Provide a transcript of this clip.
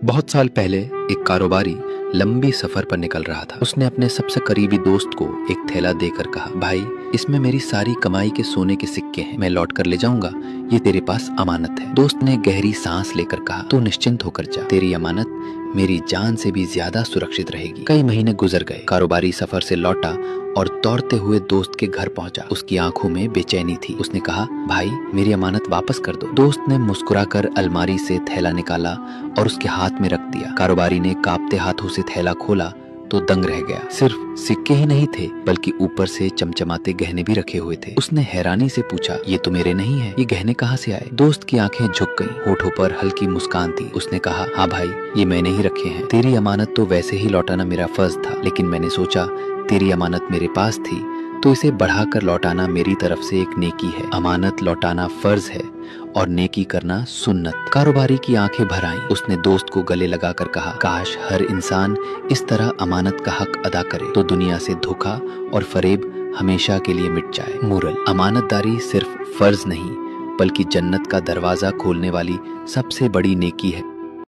बहुत साल पहले एक कारोबारी लंबी सफर पर निकल रहा था। उसने अपने सबसे करीबी दोस्त को एक थैला देकर कहा, भाई इसमें मेरी सारी कमाई के सोने के सिक्के हैं, मैं लौट कर ले जाऊंगा, ये तेरे पास अमानत है। दोस्त ने गहरी सांस लेकर कहा, तू निश्चिंत होकर जा, तेरी अमानत मेरी जान से भी ज्यादा सुरक्षित रहेगी। कई महीने गुजर गए। कारोबारी सफर से लौटा और दौड़ते हुए दोस्त के घर पहुंचा। उसकी आंखों में बेचैनी थी। उसने कहा, भाई मेरी अमानत वापस कर दो। दोस्त ने मुस्कुराकर अलमारी से थैला निकाला और उसके हाथ में रख दिया। कारोबारी ने कांपते हाथों से थैला खोला तो दंग रह गया। सिर्फ सिक्के ही नहीं थे बल्कि ऊपर से चमचमाते गहने भी रखे हुए थे। उसने हैरानी से पूछा, ये तो मेरे नहीं है, ये गहने कहाँ से आए? दोस्त की आंखें झुक गईं, होठों पर हल्की मुस्कान थी। उसने कहा, हाँ भाई, ये मैंने ही रखे हैं। तेरी अमानत तो वैसे ही लौटाना मेरा फर्ज था, लेकिन मैंने सोचा तेरी अमानत मेरे पास थी तो इसे बढ़ाकर लौटाना मेरी तरफ से एक नेकी है। अमानत लौटाना फर्ज है और नेकी करना सुन्नत। कारोबारी की आंखें भर आईं। उसने दोस्त को गले लगाकर कहा, काश हर इंसान इस तरह अमानत का हक अदा करे तो दुनिया से धोखा और फरेब हमेशा के लिए मिट जाए। मोरल, अमानतदारी सिर्फ फर्ज नहीं बल्कि जन्नत का दरवाजा खोलने वाली सबसे बड़ी नेकी है।